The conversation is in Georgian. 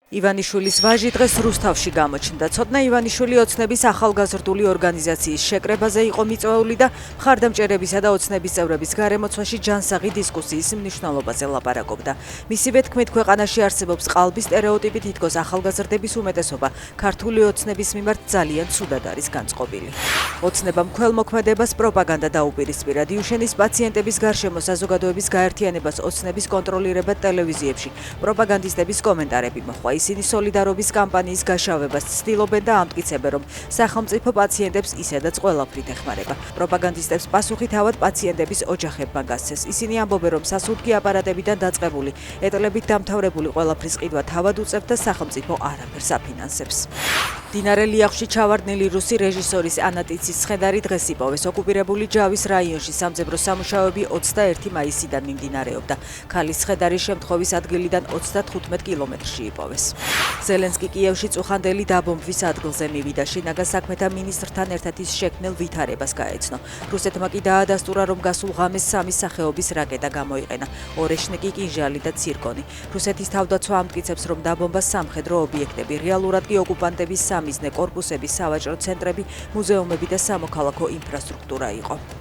ივანიშვილის ვაჟი დღეს რუსთავში გამოჩნდა. ცოდნა ივანიშვილი ოცნების ახალგაზრდული ორგანიზაციის შეკრებაზე იყო მიწვეული და მხარდამჭერებისა და ოცნების წევრების გარემოცვაში ჯანსაღი დისკუსიის მნიშვნელობაზე ლაპარაკობდა. მისივე თქმით, ქვეყანაში არსებობს ყალბი სტერეოტიპი, თითქოს ახალგაზრდების უმეტესობა ქართული ოცნების მიმართ ძალიან ცუდად არის განწყობილი. ოცნებამ ქველმოქმედებას პროპაგანდა დაუპირისპირა. დიუშენის პაციენტების გარშემო საზოგადოების გაერთიანებას ოცნების კონტროლირება ტელევიზიებში პროპაგანდისტების კომენტარები მოჰყვა. ისინი სოლიდარობის კამპანიის გაშავებას ცდილობენ და ამტკიცებენ, რომ სახელმწიფო პაციენტებს ისედაც ყველაფრით ეხმარება. პროპაგანდისტებს პასუხი თავად პაციენტების ოჯახებმა გასცეს. ისინი ამბობენ, რომ სასურთქი აპარატებიდან დაწყებული, ეტლებით დამთავრებული ყველაფრის ყიდვა თავად უწევთ და სახელმწიფო არაფერს აფინანსებს. მდინარე ლიახვში ჩავარდნილი რუსი რეჟისორის ანა ტიცის ცხედარი დღეს იპოვეს. ოკუპირებული ჯავის რაიონში სამძებრო სამუშაოები 21 მაისიდან მიმდინარეობდა. ქალის ცხედარი შემთხვევის ადგილიდან 35 კილომეტრში იპოვეს. ზელენსკი კიევში წუხანდელი დაბომბვის ადგილზე მივიდა. შინაგან საქმეთა მინისტრთან ერთად ის შექმნილ ვითარებას გაეცნო. რუსეთმა კი დაადასტურა, რომ გასულ ღამეს სამი სახეობის რაკეტა გამოიყენა: ორეშნიკი, კინჟალი და ცირკონი. რუსეთის თავდაცვა ამტკიცებს, რომ დაბომბა სამხედრო ობიექტები, რეალურად კი ოკუპანტების სამიზნე კორპუსები, სავაჭრო ცენტრები, მუზეუმები და სამოქალაქო ინფრასტრუქტურა იყო.